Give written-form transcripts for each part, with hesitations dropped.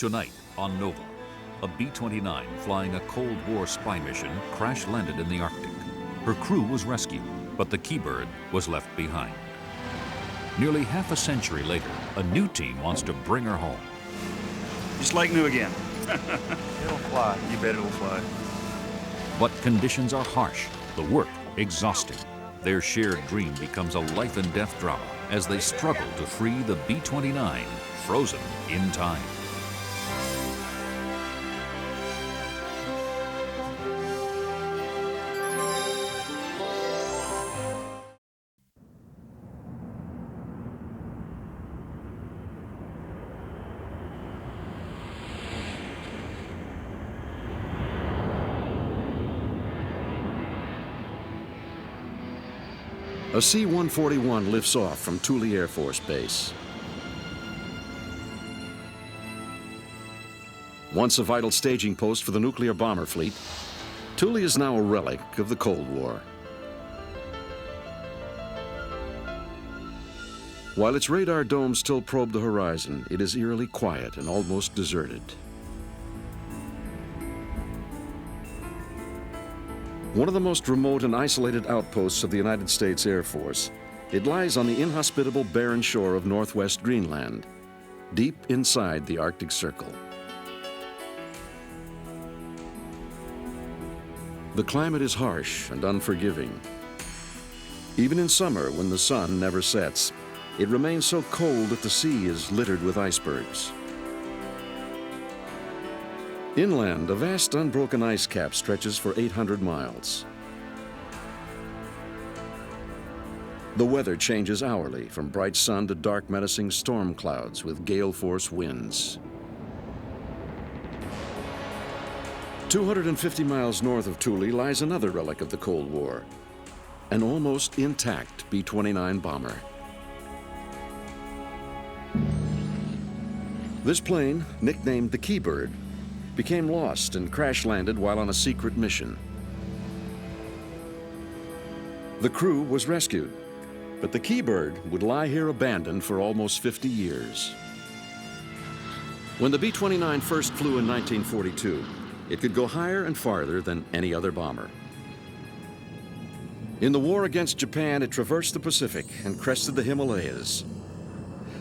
Tonight on Nova, a B-29 flying a Cold War spy mission crash-landed in the Arctic. Her crew was rescued, but the Keybird was left behind. Nearly half a century later, a new team wants to bring her home. Just like new again. It'll fly. You bet it'll fly. But conditions are harsh, the work exhausting. Their shared dream becomes a life and death drama as they struggle to free the B-29, frozen in time. A C-141 lifts off from Thule Air Force Base. Once a vital staging post for the nuclear bomber fleet, Thule is now a relic of the Cold War. While its radar domes still probe the horizon, it is eerily quiet and almost deserted. One of the most remote and isolated outposts of the United States Air Force, it lies on the inhospitable barren shore of northwest Greenland, deep inside the Arctic Circle. The climate is harsh and unforgiving. Even in summer, when the sun never sets, it remains so cold that the sea is littered with icebergs. Inland, a vast unbroken ice cap stretches for 800 miles. The weather changes hourly, from bright sun to dark menacing storm clouds with gale-force winds. 250 miles north of Thule lies another relic of the Cold War, an almost intact B-29 bomber. This plane, nicknamed the Keybird, became lost and crash-landed while on a secret mission. The crew was rescued, but the Keybird would lie here abandoned for almost 50 years. When the B-29 first flew in 1942, it could go higher and farther than any other bomber. In the war against Japan, it traversed the Pacific and crested the Himalayas.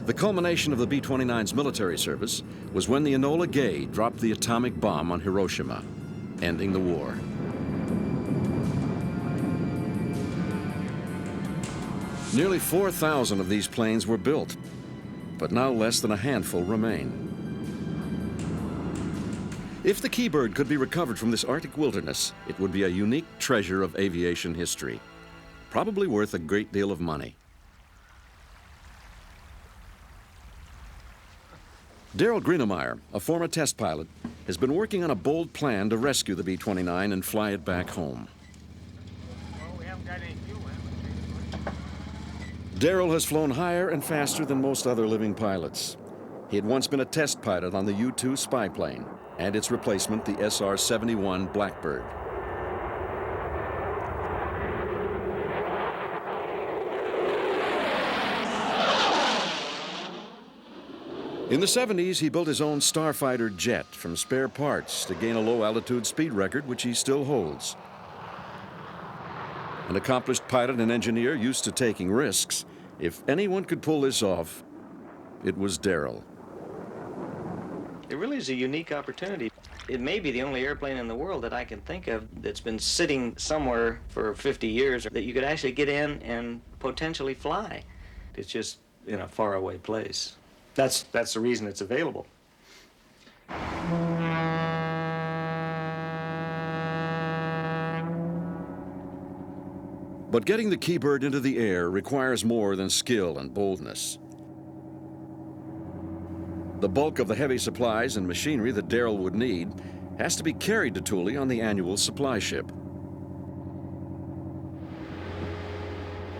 The culmination of the B-29's military service was when the Enola Gay dropped the atomic bomb on Hiroshima, ending the war. Nearly 4,000 of these planes were built, but now less than a handful remain. If the Keybird could be recovered from this Arctic wilderness, it would be a unique treasure of aviation history, probably worth a great deal of money. Daryl Greenemeyer, a former test pilot, has been working on a bold plan to rescue the B-29 and fly it back home. Well, we haven't got any fuel. Daryl has flown higher and faster than most other living pilots. He had once been a test pilot on the U-2 spy plane and its replacement, the SR-71 Blackbird. In the 70s, he built his own Starfighter jet from spare parts to gain a low-altitude speed record, which he still holds. An accomplished pilot and engineer used to taking risks. If anyone could pull this off, it was Daryl. It really is a unique opportunity. It may be the only airplane in the world that I can think of that's been sitting somewhere for 50 years that you could actually get in and potentially fly. It's just in a faraway place. That's the reason it's available. But getting the Keybird into the air requires more than skill and boldness. The bulk of the heavy supplies and machinery that Daryl would need has to be carried to Thule on the annual supply ship.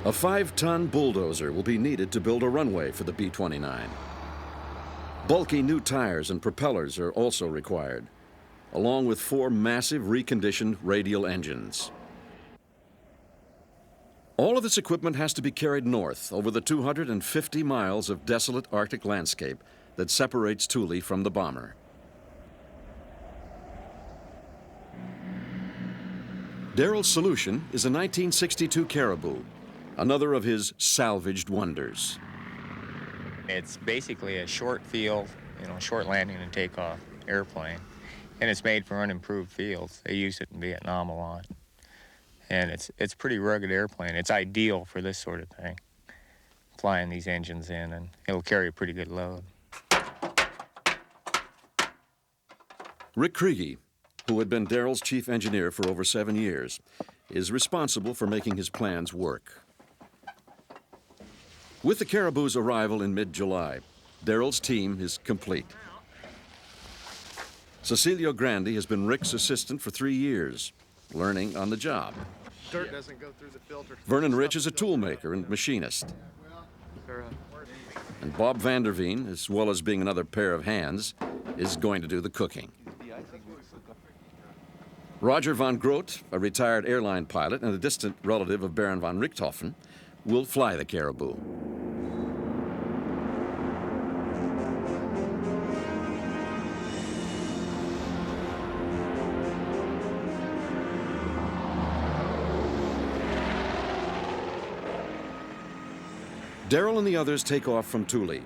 A 5-ton bulldozer will be needed to build a runway for the B-29. Bulky new tires and propellers are also required, along with 4 massive reconditioned radial engines. All of this equipment has to be carried north over the 250 miles of desolate Arctic landscape that separates Thule from the bomber. Daryl's solution is a 1962 Caribou, another of his salvaged wonders. It's basically a short field, short landing and takeoff airplane, and it's made for unimproved fields. They use it in Vietnam a lot, and it's a pretty rugged airplane. It's ideal for this sort of thing, flying these engines in, and it'll carry a pretty good load. Rick Kriege, who had been Daryl's chief engineer for over 7 years, is responsible for making his plans work. With the Caribou's arrival in mid-July, Daryl's team is complete. Cecilio Grandi has been Rick's assistant for 3 years, learning on the job. Dirt doesn't go through the filter. Vernon Rich is a toolmaker and machinist. And Bob Vanderveen, as well as being another pair of hands, is going to do the cooking. Roger von Groot, a retired airline pilot and a distant relative of Baron von Richthofen, will fly the Caribou. Daryl and the others take off from Thule.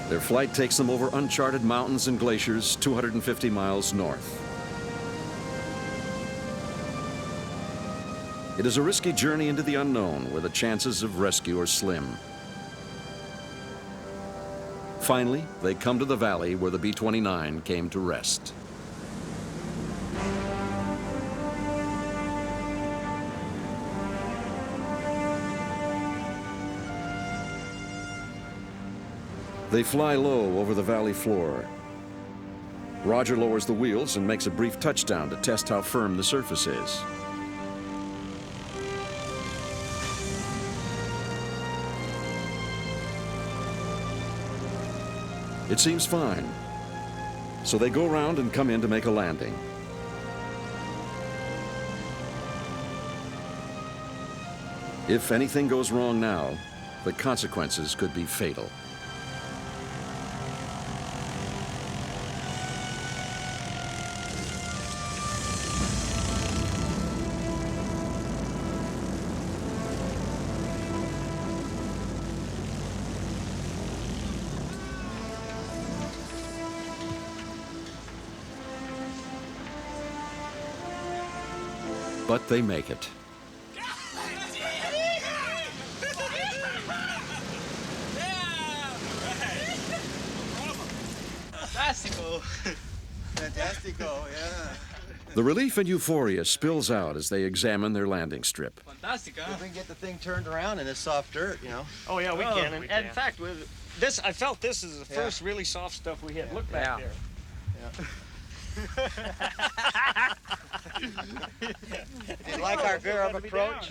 Their flight takes them over uncharted mountains and glaciers 250 miles north. It is a risky journey into the unknown where the chances of rescue are slim. Finally, they come to the valley where the B-29 came to rest. They fly low over the valley floor. Roger lowers the wheels and makes a brief touchdown to test how firm the surface is. It seems fine. So they go around and come in to make a landing. If anything goes wrong now, the consequences could be fatal. But they make it. Fantastico. Fantastico, yeah. The relief and euphoria spills out as they examine their landing strip. Fantastica. If we can get the thing turned around in this soft dirt, Oh, yeah, we can. And in fact, with this, I felt this is the first really soft stuff we had. Look back there. Yeah. Do you like our girl approach?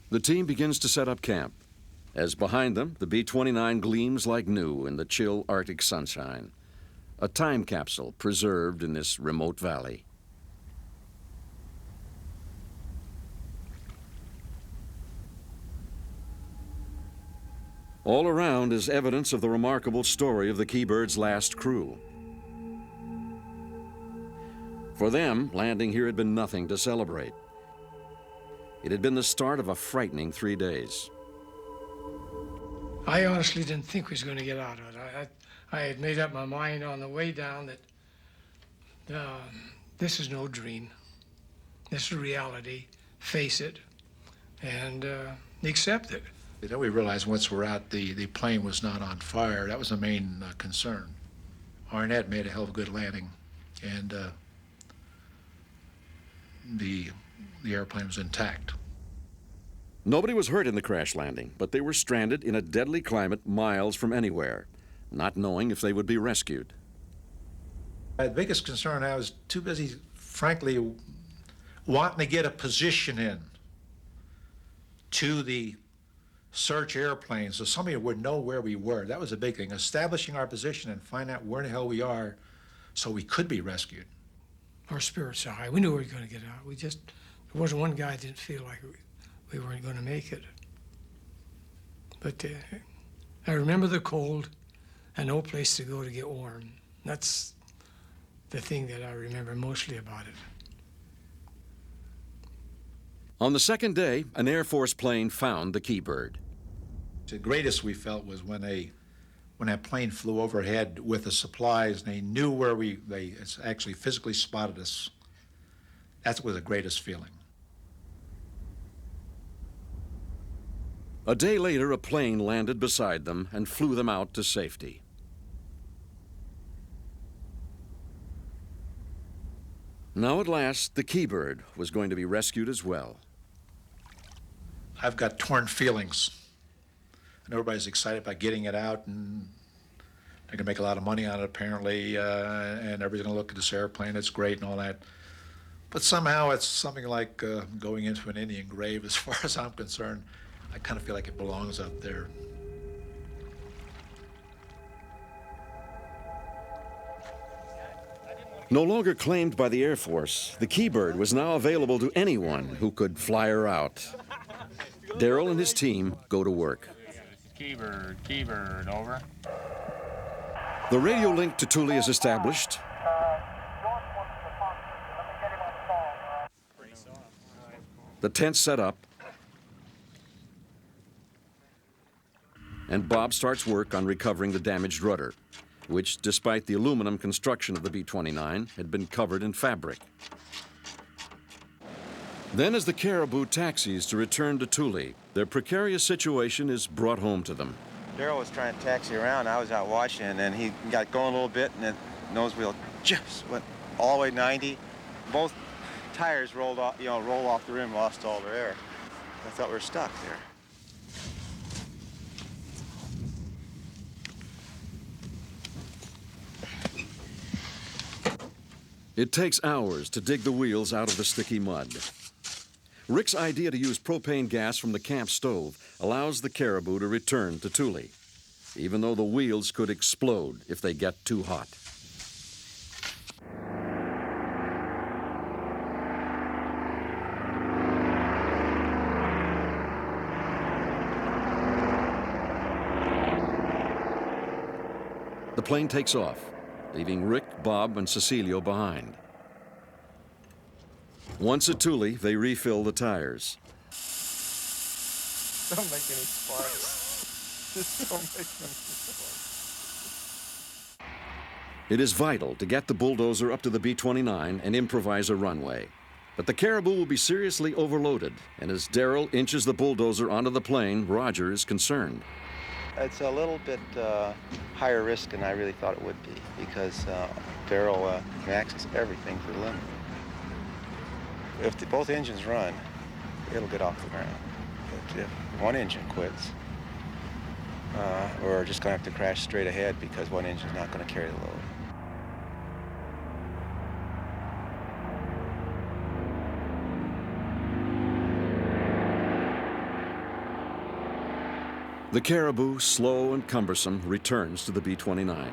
The team begins to set up camp, as behind them, the B-29 gleams like new in the chill Arctic sunshine, a time capsule preserved in this remote valley. All around is evidence of the remarkable story of the Keybird's last crew. For them, landing here had been nothing to celebrate. It had been the start of a frightening 3 days. I honestly didn't think we was going to get out of it. I had made up my mind on the way down that this is no dream. This is reality. Face it and accept it. Then we realized once we're out, the plane was not on fire. That was the main concern. Arnett made a hell of a good landing, and the airplane was intact. Nobody was hurt in the crash landing, but they were stranded in a deadly climate miles from anywhere, not knowing if they would be rescued. The biggest concern, I was too busy, frankly, wanting to get a position in to the search airplane so somebody would know where we were. That was a big thing, establishing our position and find out where the hell we are so we could be rescued. Our spirits are high. We knew we were going to get out. There wasn't one guy that didn't feel like we weren't going to make it. But I remember the cold and no place to go to get warm. That's the thing that I remember mostly about it. On the second day, an Air Force plane found the Keybird. The greatest we felt was when that plane flew overhead with the supplies and they knew where they actually physically spotted us. That was the greatest feeling. A day later, a plane landed beside them and flew them out to safety. Now at last, the Keybird was going to be rescued as well. I've got torn feelings. And everybody's excited about getting it out, and they're gonna make a lot of money on it apparently, and everybody's gonna look at this airplane, it's great and all that. But somehow it's something like going into an Indian grave as far as I'm concerned. I kind of feel like it belongs up there. No longer claimed by the Air Force, the Keybird was now available to anyone who could fly her out. Darrell and his team go to work. Keybird, over. The radio link to Thule is established. The tent set up. And Bob starts work on recovering the damaged rudder, which, despite the aluminum construction of the B-29, had been covered in fabric. Then, as the Caribou taxis to return to Thule, their precarious situation is brought home to them. Darrell was trying to taxi around. I was out watching, and then he got going a little bit, and the nose wheel just went all the way 90. Both tires rolled off, rolled off the rim, lost all their air. I thought we were stuck there. It takes hours to dig the wheels out of the sticky mud. Rick's idea to use propane gas from the camp stove allows the Caribou to return to Thule, even though the wheels could explode if they get too hot. The plane takes off, leaving Rick, Bob, and Cecilio behind. Once at Thule, they refill the tires. Don't make any sparks. Just don't make any sparks. It is vital to get the bulldozer up to the B-29 and improvise a runway. But the Caribou will be seriously overloaded, and as Darrell inches the bulldozer onto the plane, Roger is concerned. It's a little bit higher risk than I really thought it would be, because Darrell maxes everything to the limit. If both engines run, it'll get off the ground. But if one engine quits, we're just going to have to crash straight ahead because one engine's not going to carry the load. The Caribou, slow and cumbersome, returns to the B-29.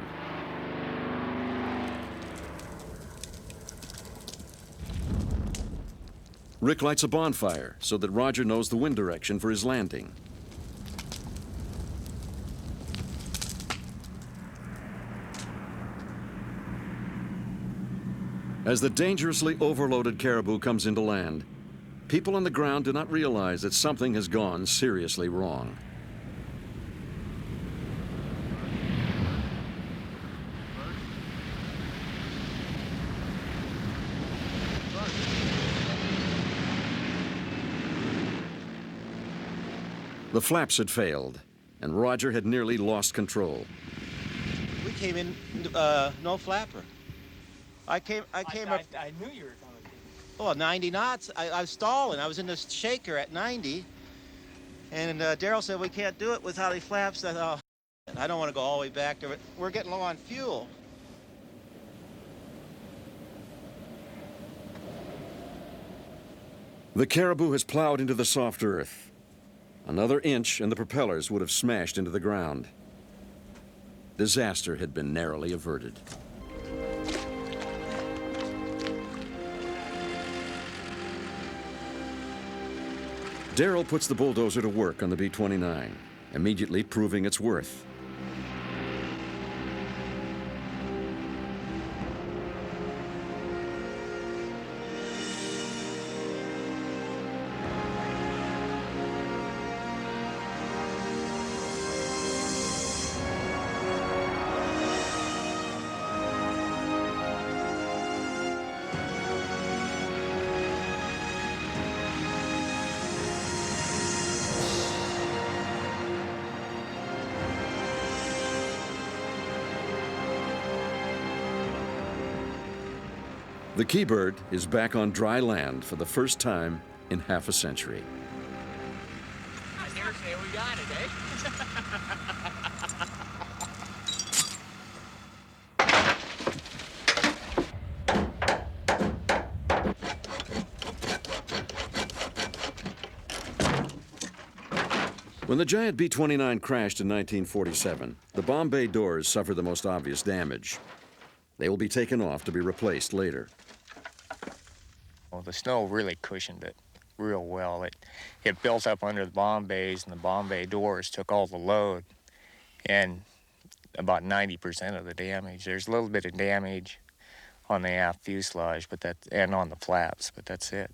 Rick lights a bonfire so that Roger knows the wind direction for his landing. As the dangerously overloaded Caribou comes into land, people on the ground do not realize that something has gone seriously wrong. The flaps had failed, and Roger had nearly lost control. We came in no flapper. I came up. I knew you were coming. Oh, 90 knots. I was stalling. I was in the shaker at 90, and Darrell said we can't do it without the flaps. I thought, I don't want to go all the way back to it. We're getting low on fuel. The Caribou has plowed into the soft earth. Another inch and the propellers would have smashed into the ground. Disaster had been narrowly averted. Darrell puts the bulldozer to work on the B-29, immediately proving its worth. The Keybird is back on dry land for the first time in half a century. I dare say we got it, eh? When the giant B-29 crashed in 1947, the bomb bay doors suffered the most obvious damage. They will be taken off to be replaced later. Well, the snow really cushioned it real well. It built up under the bomb bays, and the bomb bay doors took all the load, and about 90% of the damage. There's a little bit of damage on the aft fuselage, and on the flaps, but that's it.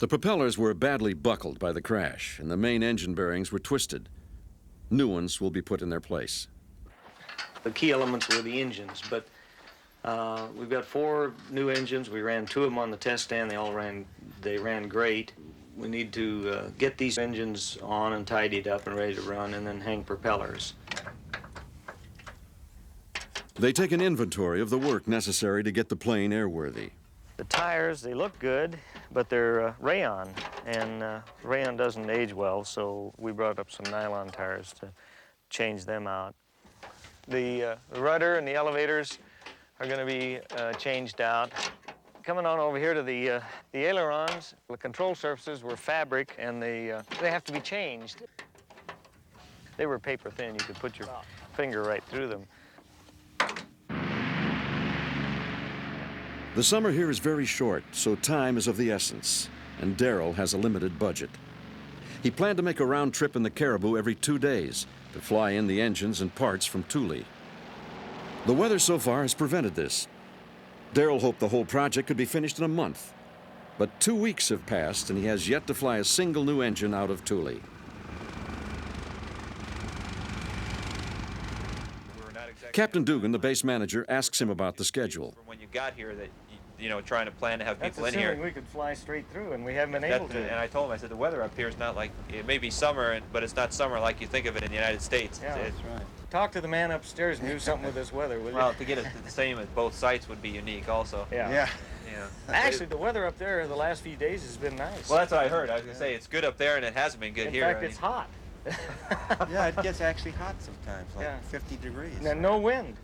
The propellers were badly buckled by the crash, and the main engine bearings were twisted. New ones will be put in their place. The key elements were the engines, but we've got 4 new engines. We ran 2 of them on the test stand. They ran great. We need to get these engines on and tidied up and ready to run, and then hang propellers. They take an inventory of the work necessary to get the plane airworthy. The tires, they look good, but they're rayon, and rayon doesn't age well, so we brought up some nylon tires to change them out. The rudder and the elevators are going to be changed out. Coming on over here to the ailerons, the control surfaces were fabric, and they have to be changed. They were paper thin. You could put your finger right through them. The summer here is very short, so time is of the essence, and Darrell has a limited budget. He planned to make a round trip in the Caribou every 2 days to fly in the engines and parts from Thule. The weather so far has prevented this. Darrell hoped the whole project could be finished in a month, but 2 weeks have passed and he has yet to fly a single new engine out of Thule. Captain Dugan, the base manager, asks him about the schedule. From when you got here that, you know, trying to plan to have That's people in here. assuming we could fly straight through, and we haven't been able to. And I told him, I said, the weather up here is not like, it may be summer, but it's not summer like you think of it in the United States. Yeah, that's right. Talk to the man upstairs and do something with this weather, will you? Well, to get it the same at both sites would be unique also. Yeah. Yeah. Yeah. Actually, the weather up there the last few days has been nice. Well, that's what I heard. I was going to say, it's good up there, and it hasn't been good here. In fact, it's hot. Yeah, it gets actually hot sometimes, like Yeah. 50 degrees. And no wind.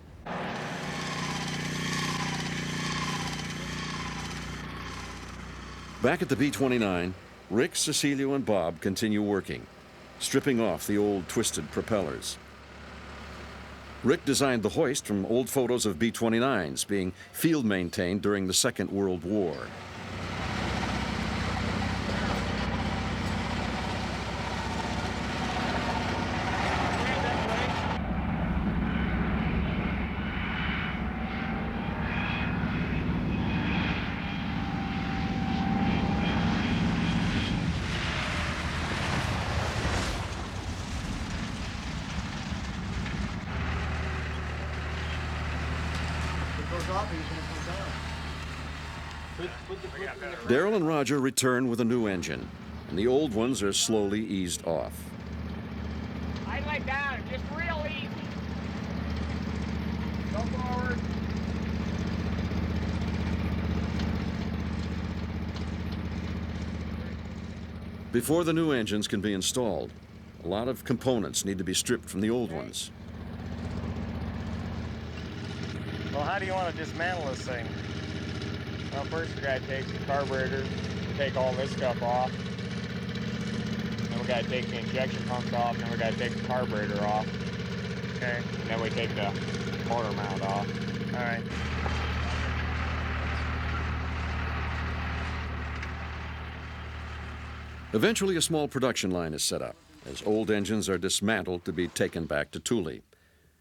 Back at the B-29, Rick, Cecilio, and Bob continue working, stripping off the old twisted propellers. Rick designed the hoist from old photos of B-29s being field maintained during the Second World War. Darrell and Roger return with a new engine, and the old ones are slowly eased off. I'd like down, just real easy. Go forward. Before the new engines can be installed, a lot of components need to be stripped from the old ones. Well, how do you want to dismantle this thing? Well, first we gotta take the carburetor, take all this stuff off. And we're got to take the injection pumps off, and then we got to take the carburetor off. Okay. And then we take the motor mount off. All right. Eventually, a small production line is set up as old engines are dismantled to be taken back to Thule,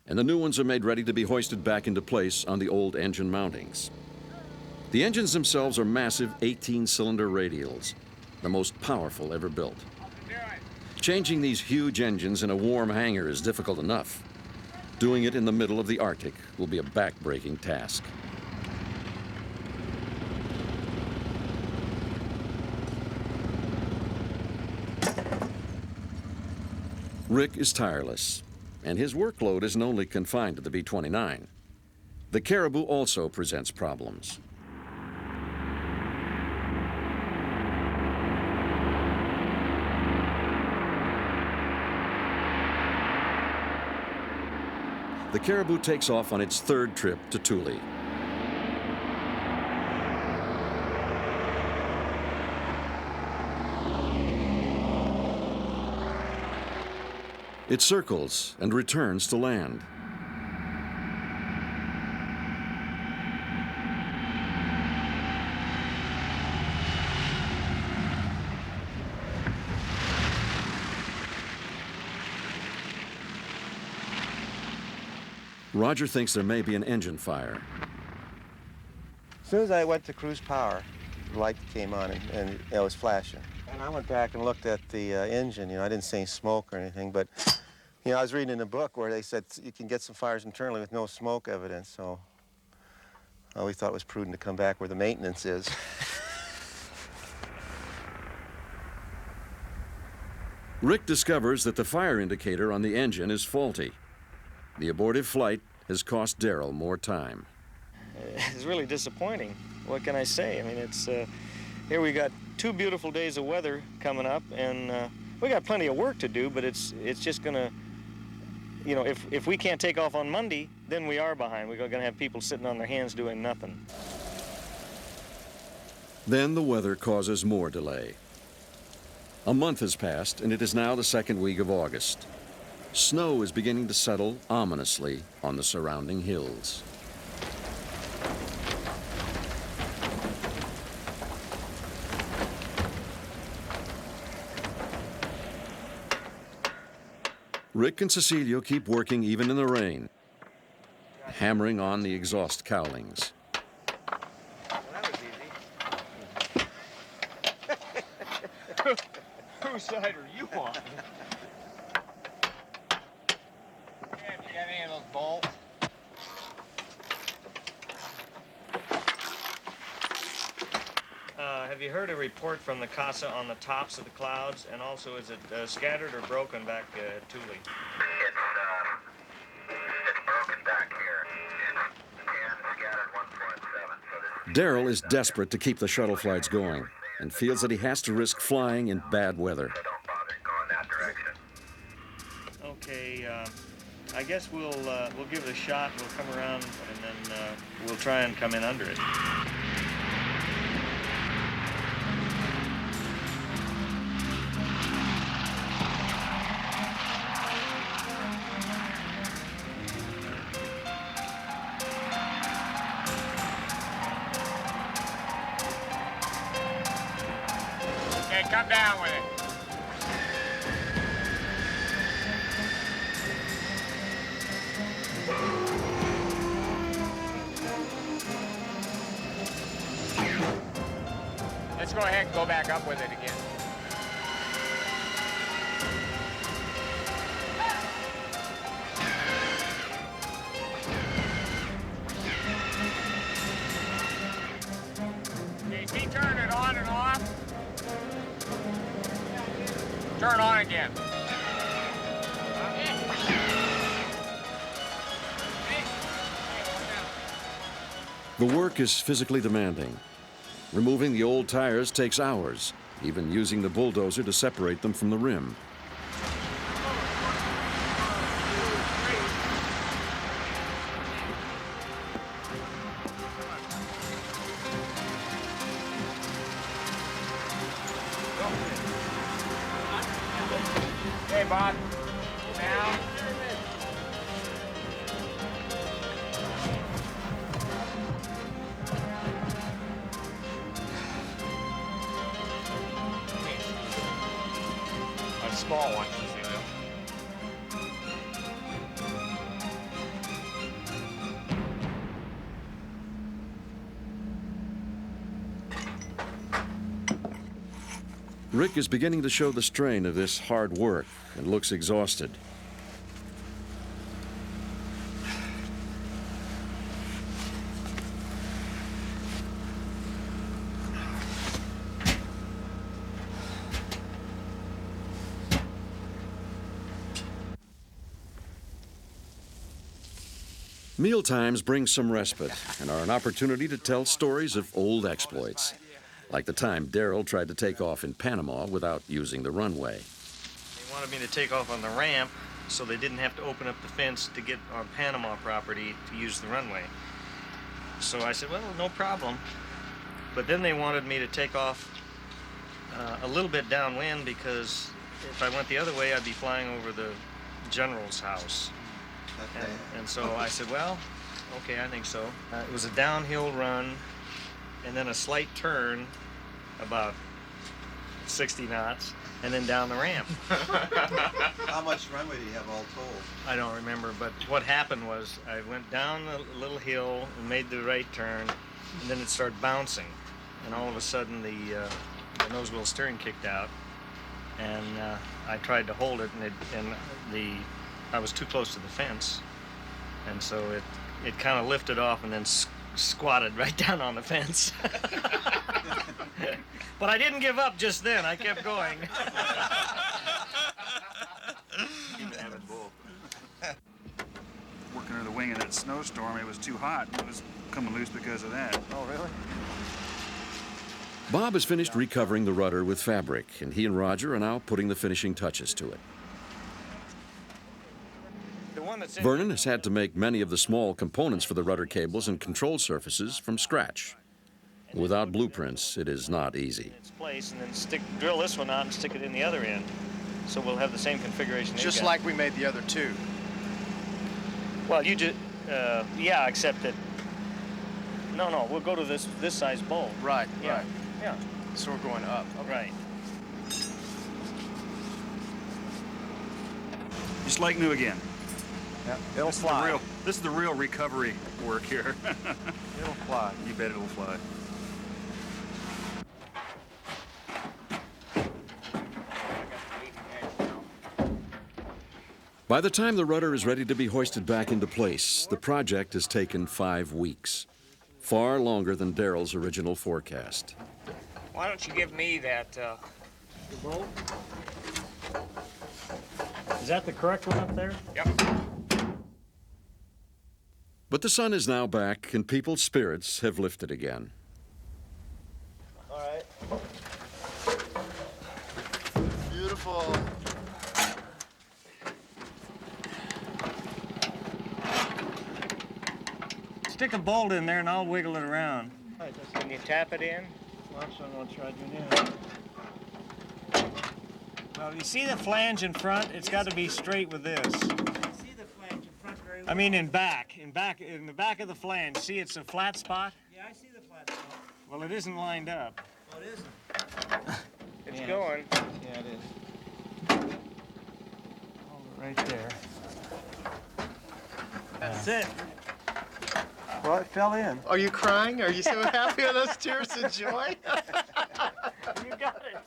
and the new ones are made ready to be hoisted back into place on the old engine mountings. The engines themselves are massive 18-cylinder radials, the most powerful ever built. Changing these huge engines in a warm hangar is difficult enough. Doing it in the middle of the Arctic will be a back-breaking task. Rick is tireless, and his workload isn't only confined to the B-29. The Caribou also presents problems. The Caribou takes off on its third trip to Thule. It circles and returns to land. Roger thinks there may be an engine fire. As soon as I went to cruise power, the light came on and it was flashing. And I went back and looked at the engine. You know, I didn't see any smoke or anything, but you know, I was reading in a book where they said you can get some fires internally with no smoke evidence, so we thought it was prudent to come back where the maintenance is. Rick discovers that the fire indicator on the engine is faulty. The abortive flight has cost Darrell more time. It's really disappointing. What can I say? I mean, it's here we got 2 beautiful days of weather coming up, and we got plenty of work to do, but it's just gonna, you know, if we can't take off on Monday, then we are behind. We're gonna have people sitting on their hands doing nothing. Then the weather causes more delay. A month has passed, and it is now the second week of August. Snow is beginning to settle ominously on the surrounding hills. Rick and Cecilio keep working even in the rain, hammering on the exhaust cowlings. Well, that was easy. Whose side are you on? Have you got any of those bolts? Have you heard a report from the CASA on the tops of the clouds? And also, is it scattered or broken back at Thule? It's broken back here. It's 10 scattered 1.7. So Darrell is desperate to keep the shuttle flights going and feels that he has to risk flying in bad weather. so don't bother going that direction. Okay, I guess we'll give it a shot. We'll come around and then we'll try and come in under it. Okay, come down with it. Let's go ahead and go back up with it again. Okay, see, turn it on and off. Turn on again. The work is physically demanding. Removing the old tires takes hours, even using the bulldozer to separate them from the rim. Bob. Now. A small one, you know. Rick is beginning to show the strain of this hard work and looks exhausted. Mealtimes bring some respite and are an opportunity to tell stories of old exploits, like the time Darrell tried to take off in Panama without using the runway. They wanted me to take off on the ramp so they didn't have to open up the fence to get on Panama property to use the runway. So I said, well, no problem. But then they wanted me to take off a little bit downwind because if I went the other way, I'd be flying over the general's house. Okay. And so I said, well, okay, I think so. It was a downhill run and then a slight turn, about 60 knots, and then down the ramp. How much runway do you have all told? I don't remember, but what happened was I went down a little hill and made the right turn, and then it started bouncing. And all of a sudden, the nose wheel steering kicked out, and I tried to hold it, and I was too close to the fence, and so it kind of lifted off and then squatted right down on the fence. But I didn't give up just then. I kept going. Working under the wing of that snowstorm, it was too hot. It was coming loose because of that. Oh, really? Bob has finished recovering the rudder with fabric, and he and Roger are now putting the finishing touches to it. Vernon has had to make many of the small components for the rudder cables and control surfaces from scratch. Without blueprints, it is not easy. Its place, and then drill this one out and stick it in the other end, so we'll have the same configuration. Just like we made the other two. Well, you just yeah, except that no, we'll go to this size bolt. Right. Yeah. Right. Yeah. So we're going up. Okay. Right. Just like new again. Yeah, it'll fly. This is the real recovery work here. It'll fly. You bet it'll fly. By the time the rudder is ready to be hoisted back into place, the project has taken 5 weeks, far longer than Darrell's original forecast. Why don't you give me that, The bolt? Is that the correct one up there? Yep. But the sun is now back, and people's spirits have lifted again. All right. Beautiful. Stick a bolt in there and I'll wiggle it around. Can you tap it in? Watch, I'll try to do. Well, you see the flange in front? It's got to be straight with this. See the flange in front very well. I mean in the back of the flange. See, it's a flat spot? Yeah, I see the flat spot. Well, it isn't lined up. Oh, it isn't. It's going. Yeah, it is. Hold it right there. That's it. Well, it fell in. Are you crying? Are you so happy with those tears of joy? You got it.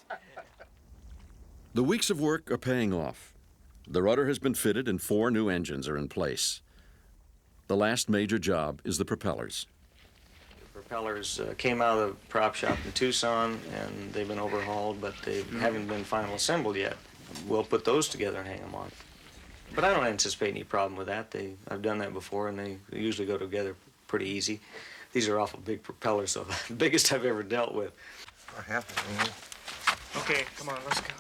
The weeks of work are paying off. The rudder has been fitted and 4 new engines are in place. The last major job is the propellers. The propellers came out of the prop shop in Tucson, and they've been overhauled, but they haven't been final assembled yet. We'll put those together and hang them on. But I don't anticipate any problem with that. I've done that before, and they usually go together pretty easy. These are awful big propellers, so the biggest I've ever dealt with. What happened? Okay, come on, let's go.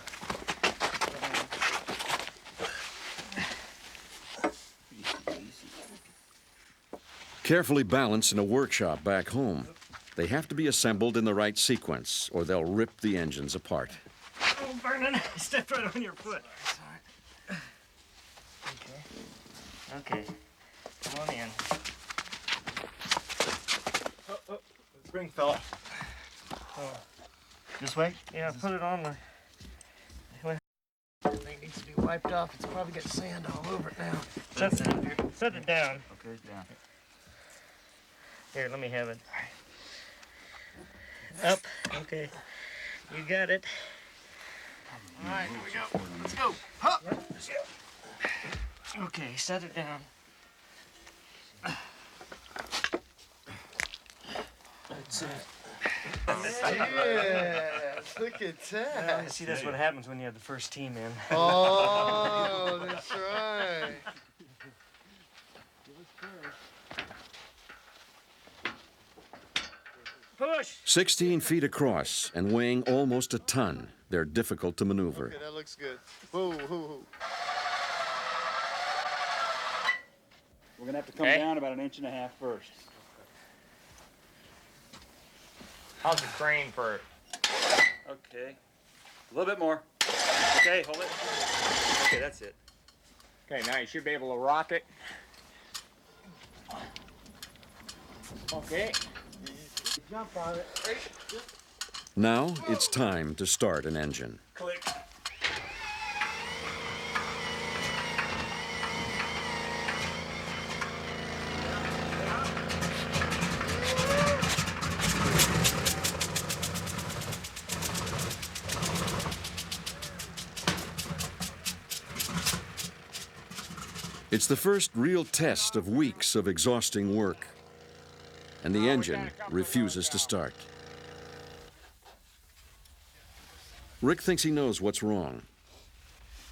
Carefully balanced in a workshop back home, they have to be assembled in the right sequence, or they'll rip the engines apart. Oh, Vernon, I stepped right on your foot. Okay. Come on in. Oh, the spring fell off. Oh. This way? Yeah, put it on the... Everything needs to be wiped off. It's probably got sand all over it now. Set it down. Okay, down. Here, let me have it. Up. Okay. You got it. All right, here we go. Let's go. Hup. Okay, set it down. That's it. Yes, look at that. See, that's what happens when you have the first team in. Oh, that's right. Push! 16 feet across and weighing almost a ton, they're difficult to maneuver. Okay, that looks good. Whoa, whoa, whoa. We're going to have to come down about 1.5 inches first. How's the crane for it? Okay. A little bit more. Okay, hold it. Okay, that's it. Okay, now you should be able to rock it. Okay. Jump on it. Now it's time to start an engine. Click. It's the first real test of weeks of exhausting work, and the engine refuses to start. Rick thinks he knows what's wrong.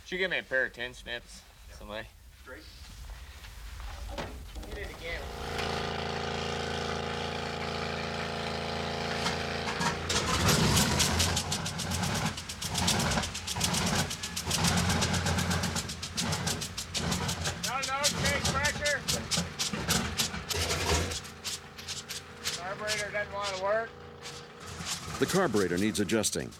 Should you give me a pair of 10 snips, somebody? Straight. Get it again. No, take pressure. Carburetor doesn't want to work. The carburetor needs adjusting.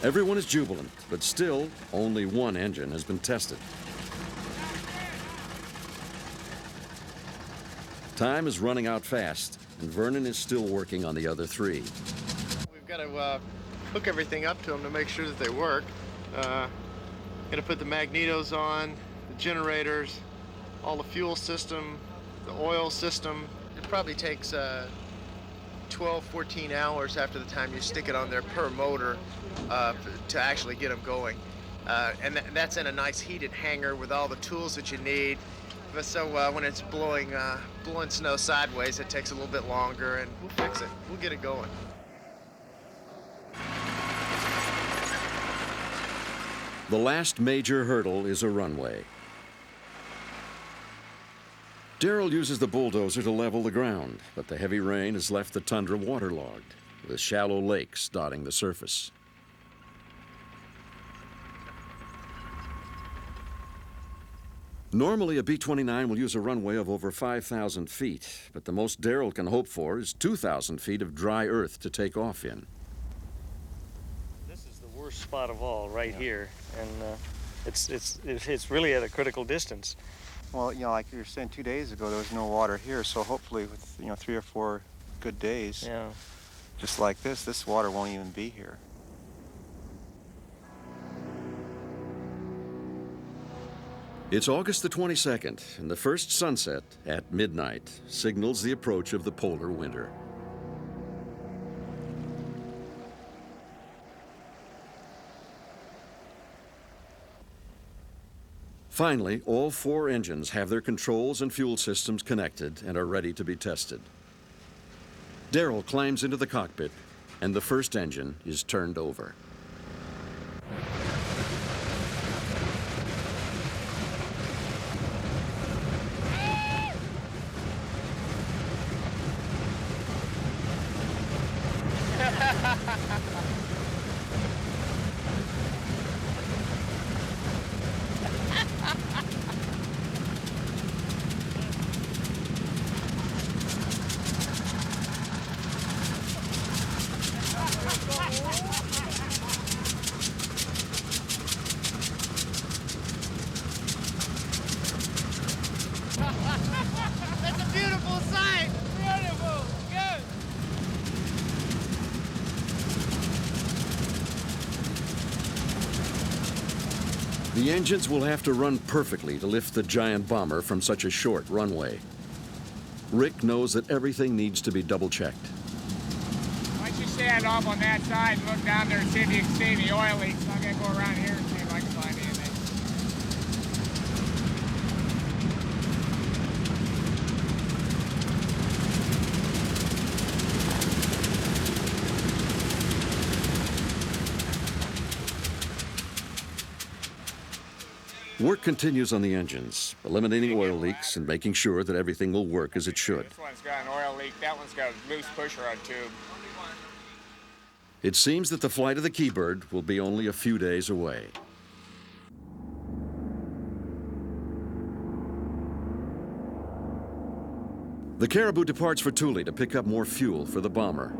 Everyone is jubilant, but still, only one engine has been tested. Time is running out fast, and Vernon is still working on the other three. We've got to hook everything up to them to make sure that they work. Got to put the magnetos on, the generators, all the fuel system, the oil system. It probably takes 12, 14 hours after the time you stick it on there per motor to actually get them going. And that's in a nice heated hangar with all the tools that you need. So when it's blowing snow sideways, it takes a little bit longer, and we'll fix it. We'll get it going. The last major hurdle is a runway. Darrell uses the bulldozer to level the ground, but the heavy rain has left the tundra waterlogged, with shallow lakes dotting the surface. Normally, a B-29 will use a runway of over 5,000 feet, but the most Darrell can hope for is 2,000 feet of dry earth to take off in. This is the worst spot of all, right here, and it's really at a critical distance. Well, you know, like you were saying 2 days ago, there was no water here, so hopefully with, 3 or 4 good days, just like this water won't even be here. It's August the 22nd, and the first sunset at midnight signals the approach of the polar winter. Finally, all 4 engines have their controls and fuel systems connected and are ready to be tested. Darrell climbs into the cockpit, and the first engine is turned over. The engines will have to run perfectly to lift the giant bomber from such a short runway. Rick knows that everything needs to be double-checked. Once you stand off on that side and look down there and see if you can see the oil leaks, I'm going to go around here and see if I can find anything. Work continues on the engines, eliminating oil leaks and making sure that everything will work as it should. This one's got an oil leak, that one's got a loose pusher rod tube. It seems that the flight of the Keybird will be only a few days away. The Caribou departs for Thule to pick up more fuel for the bomber.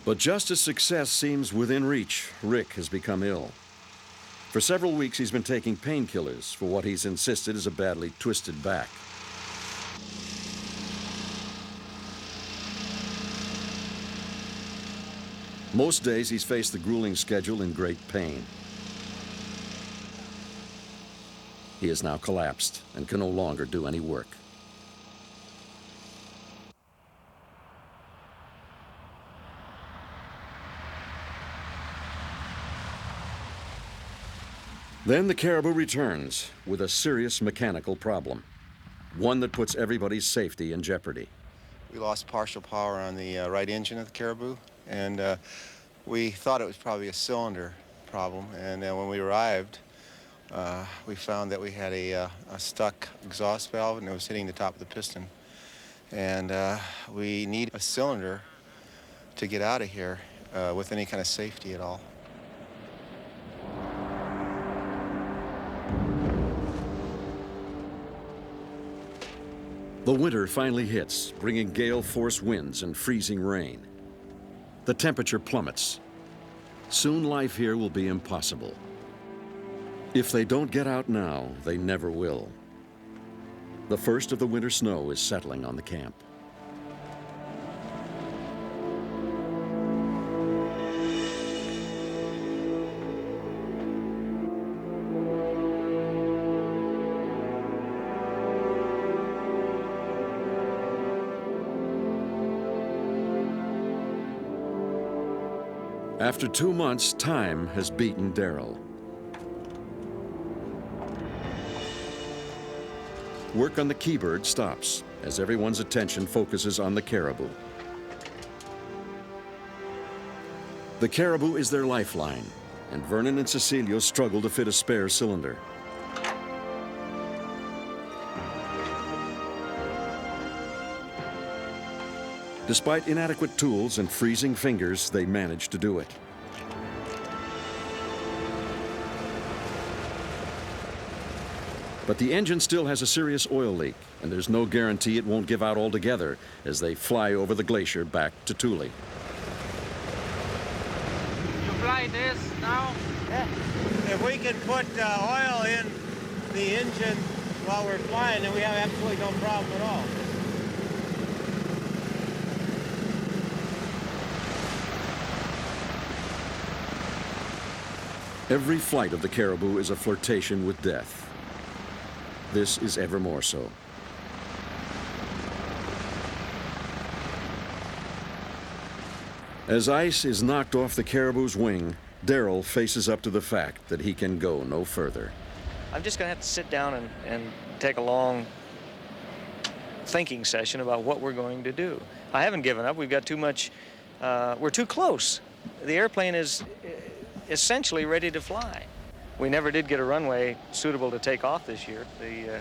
But just as success seems within reach, Rick has become ill. For several weeks, he's been taking painkillers for what he's insisted is a badly twisted back. Most days, he's faced the grueling schedule in great pain. He has now collapsed and can no longer do any work. Then the Caribou returns with a serious mechanical problem, one that puts everybody's safety in jeopardy. We lost partial power on the right engine of the Caribou, and we thought it was probably a cylinder problem. And when we arrived, we found that we had a stuck exhaust valve, and it was hitting the top of the piston. And we need a cylinder to get out of here with any kind of safety at all. The winter finally hits, bringing gale-force winds and freezing rain. The temperature plummets. Soon life here will be impossible. If they don't get out now, they never will. The first of the winter snow is settling on the camp. After 2 months, time has beaten Darrell. Work on the Keybird stops as everyone's attention focuses on the Caribou. The Caribou is their lifeline, and Vernon and Cecilio struggle to fit a spare cylinder. Despite inadequate tools and freezing fingers, they manage to do it. But the engine still has a serious oil leak, and there's no guarantee it won't give out altogether as they fly over the glacier back to Thule. You fly this now? Yeah. If we can put oil in the engine while we're flying, then we have absolutely no problem at all. Every flight of the Caribou is a flirtation with death. This is ever more so. As ice is knocked off the Caribou's wing, Darrell faces up to the fact that he can go no further. I'm just going to have to sit down and take a long thinking session about what we're going to do. I haven't given up. We've got too much, we're too close. The airplane is essentially ready to fly. We never did get a runway suitable to take off this year. The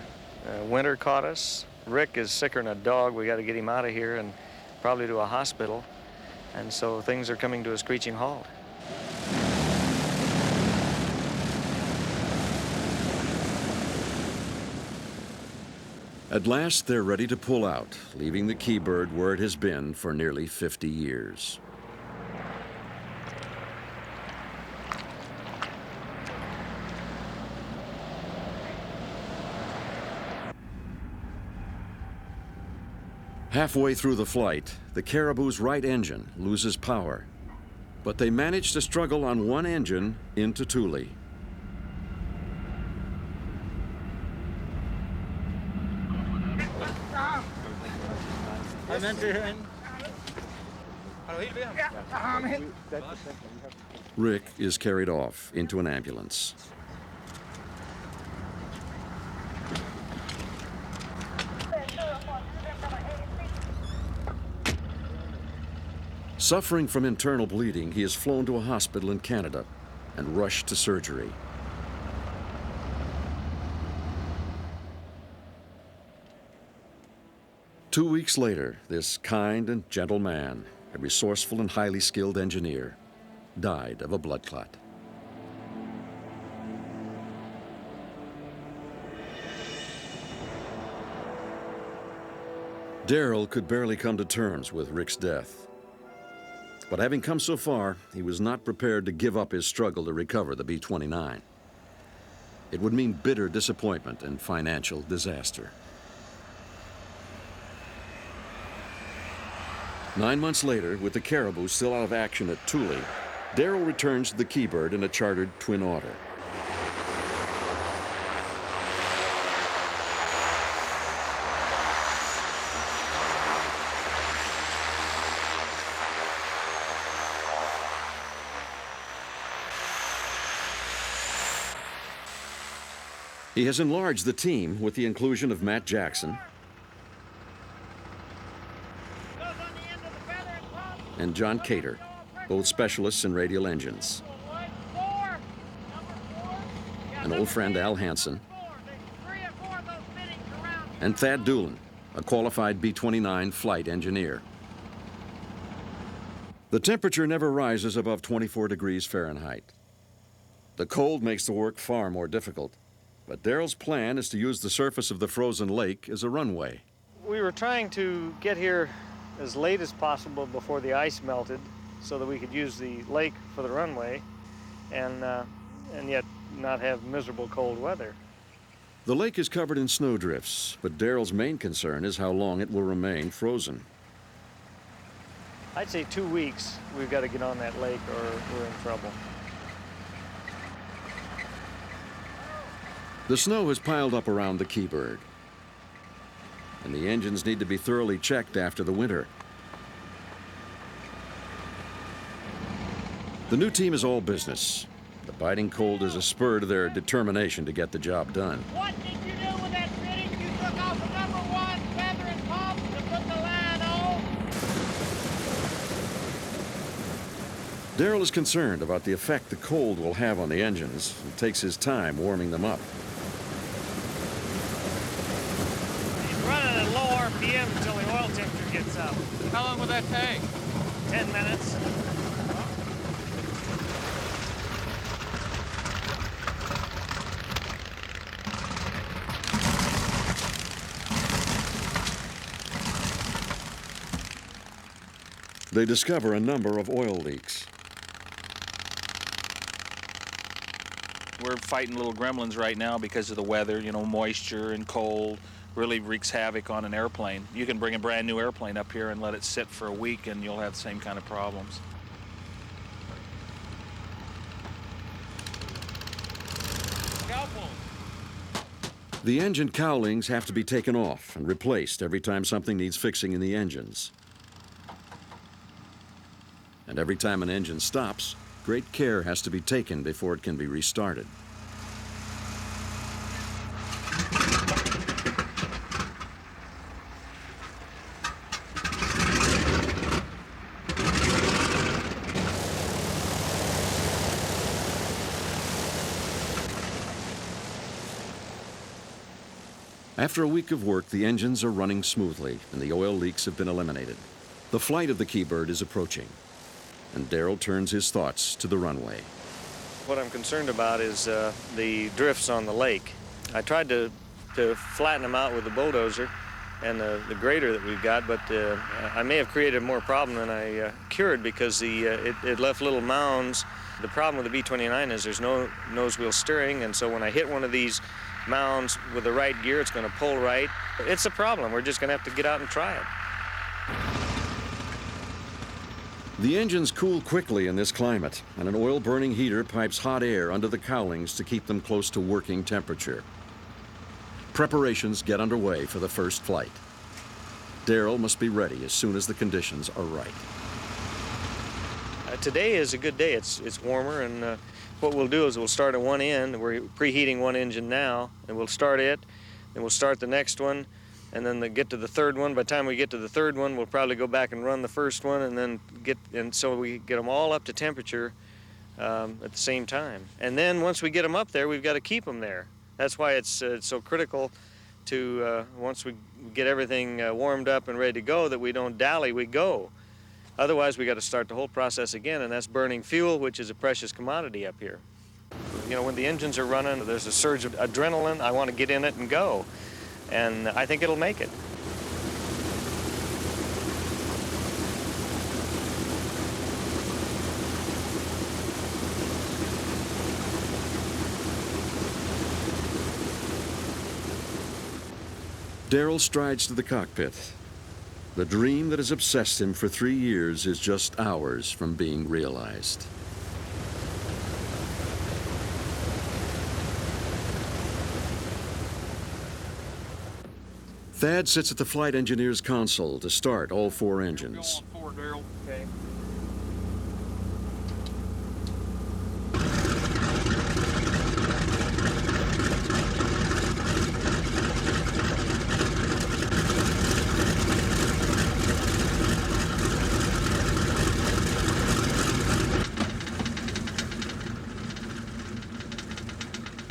winter caught us. Rick is sicker than a dog. We got to get him out of here and probably to a hospital. And so things are coming to a screeching halt. At last, they're ready to pull out, leaving the Keybird where it has been for nearly 50 years. Halfway through the flight, the Caribou's right engine loses power. But they managed to struggle on one engine into Thule. Rick is carried off into an ambulance. Suffering from internal bleeding, he is flown to a hospital in Canada and rushed to surgery. Two weeks later, this kind and gentle man, a resourceful and highly skilled engineer, died of a blood clot. Darrell could barely come to terms with Rick's death. But having come so far, he was not prepared to give up his struggle to recover the B-29. It would mean bitter disappointment and financial disaster. 9 months later, with the Caribou still out of action at Thule, Darrell returns to the Keybird in a chartered twin otter. He has enlarged the team with the inclusion of Matt Jackson and John Cater, both specialists in radial engines. An old friend, Al Hansen, and Thad Doolin, a qualified B-29 flight engineer. The temperature never rises above 24 degrees Fahrenheit. The cold makes the work far more difficult, but Darrell's plan is to use the surface of the frozen lake as a runway. We were trying to get here as late as possible before the ice melted so that we could use the lake for the runway and yet not have miserable cold weather. The lake is covered in snowdrifts, but Darrell's main concern is how long it will remain frozen. I'd say 2 weeks we've got to get on that lake or we're in trouble. The snow has piled up around the Keybird, and the engines need to be thoroughly checked after the winter. The new team is all business. The biting cold is a spur to their determination to get the job done. What did you do with that fitting? You took off the #1 feather and pump to put the line on? Darrell is concerned about the effect the cold will have on the engines and takes his time warming them up. He's running at low RPM until the oil temperature gets up. How long will that take? 10 minutes. They discover a number of oil leaks. We're fighting little gremlins right now because of the weather, you know, moisture and cold really wreaks havoc on an airplane. You can bring a brand new airplane up here and let it sit for a week and you'll have the same kind of problems. The engine cowlings have to be taken off and replaced every time something needs fixing in the engines. And every time an engine stops, great care has to be taken before it can be restarted. After a week of work, the engines are running smoothly and the oil leaks have been eliminated. The flight of the Keybird is approaching, and Darrell turns his thoughts to the runway. What I'm concerned about is the drifts on the lake. I tried to flatten them out with the bulldozer and the grader that we've got, but I may have created more problem than I cured because it left little mounds. The problem with the B-29 is there's no nose wheel steering, and so when I hit one of these mounds with the right gear, it's going to pull right. It's a problem. We're just going to have to get out and try it. The engines cool quickly in this climate, and an oil-burning heater pipes hot air under the cowlings to keep them close to working temperature. Preparations get underway for the first flight. Darrell must be ready as soon as the conditions are right. Today is a good day. It's warmer, and what we'll do is we'll start at one end. We're preheating one engine now, and we'll start it, then we'll start the next one, and then get to the third one. By the time we get to the third one, we'll probably go back and run the first one, and then so we get them all up to temperature at the same time. And then once we get them up there, we've got to keep them there. That's why it's so critical to, once we get everything warmed up and ready to go, that we don't dally, we go. Otherwise, we got to start the whole process again, and that's burning fuel, which is a precious commodity up here. You know, when the engines are running, there's a surge of adrenaline. I want to get in it and go, and I think it'll make it. Darrell strides to the cockpit. The dream that has obsessed him for 3 years is just hours from being realized. Thad sits at the flight engineer's console to start all 4 engines. Go on 4, Darrell. Okay.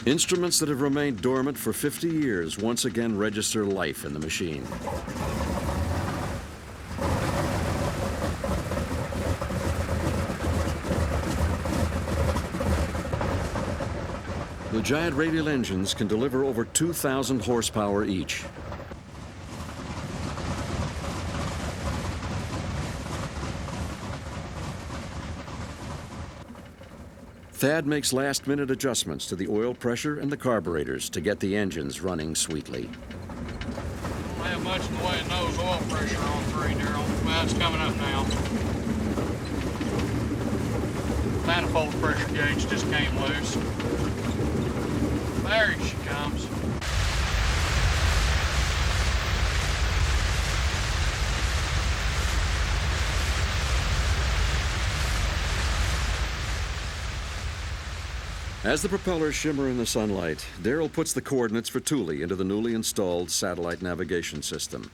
Instruments that have remained dormant for 50 years once again register life in the machine. The giant radial engines can deliver over 2,000 horsepower each. Thad makes last-minute adjustments to the oil pressure and the carburetors to get the engines running sweetly. I have much in the way of nose oil pressure on 3, Darrell. Well, it's coming up now. Manifold pressure gauge just came loose. There she comes. As the propellers shimmer in the sunlight, Darrell puts the coordinates for Thule into the newly installed satellite navigation system.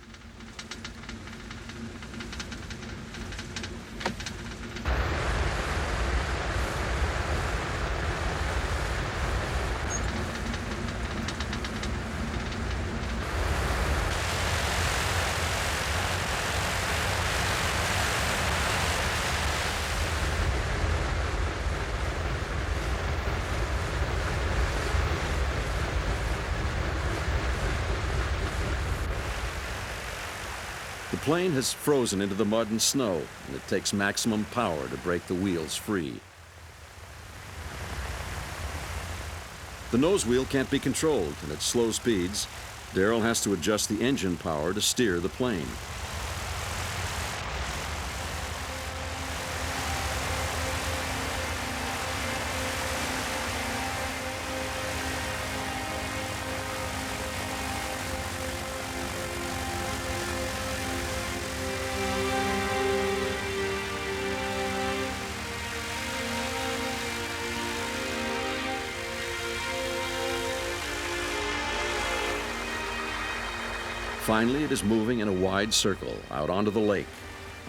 The plane has frozen into the mud and snow, and it takes maximum power to break the wheels free. The nose wheel can't be controlled, and at slow speeds, Darrell has to adjust the engine power to steer the plane. Finally, it is moving in a wide circle out onto the lake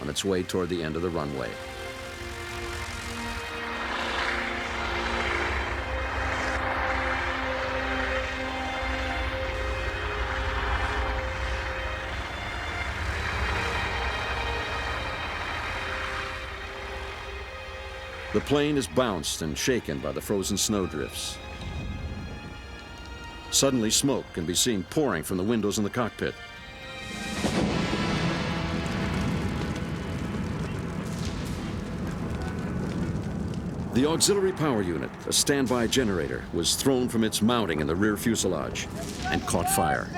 on its way toward the end of the runway. The plane is bounced and shaken by the frozen snowdrifts. Suddenly, smoke can be seen pouring from the windows in the cockpit. The auxiliary power unit, a standby generator, was thrown from its mounting in the rear fuselage and caught fire.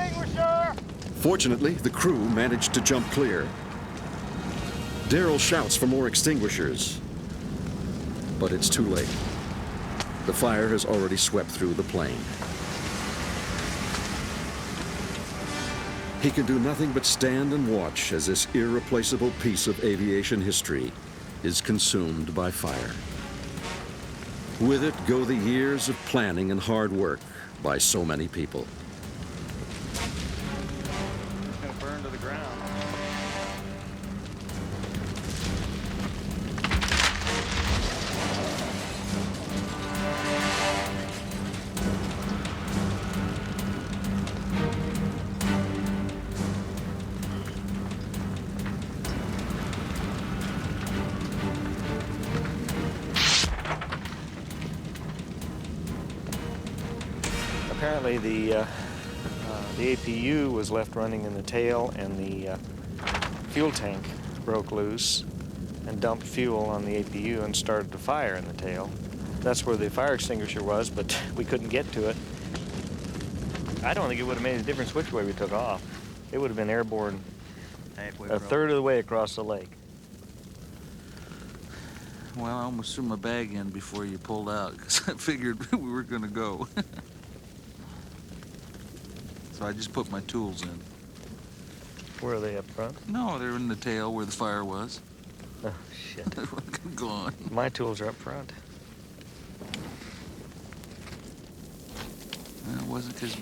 Fortunately, the crew managed to jump clear. Darrell shouts for more extinguishers, but it's too late. The fire has already swept through the plane. He can do nothing but stand and watch as this irreplaceable piece of aviation history is consumed by fire. With it go the years of planning and hard work by so many people. It's going to burn to the ground. Apparently the APU was left running in the tail, and the fuel tank broke loose and dumped fuel on the APU and started to fire in the tail. That's where the fire extinguisher was, but we couldn't get to it. I don't think it would have made a difference which way we took off. It would have been airborne a third of the way across the lake. Well, I almost threw my bag in before you pulled out because I figured we were going to go. So I just put my tools in. Where are they, up front? No, they're in the tail where the fire was. Oh, shit. They're gone. My tools are up front. Well, it wasn't because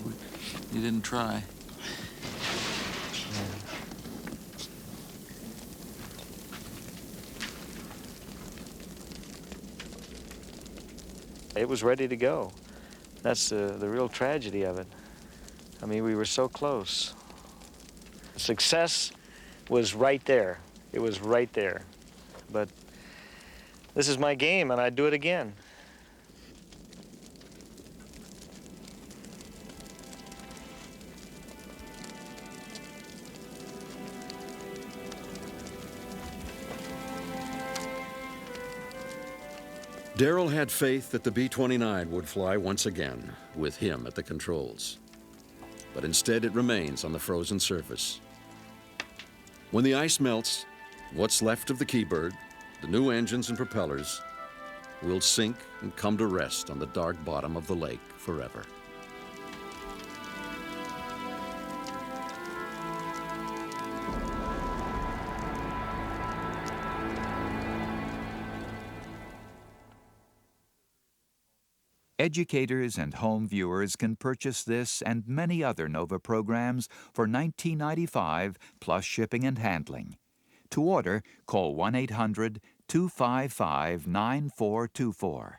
you didn't try. It was ready to go. That's the real tragedy of it. I mean, we were so close. Success was right there. It was right there. But this is my game, and I'd do it again. Darrell had faith that the B-29 would fly once again, with him at the controls. But instead it remains on the frozen surface. When the ice melts, what's left of the Keybird, the new engines and propellers, will sink and come to rest on the dark bottom of the lake forever. Educators and home viewers can purchase this and many other NOVA programs for $19.95 plus shipping and handling. To order, call 1-800-255-9424.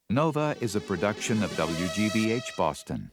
NOVA is a production of WGBH Boston.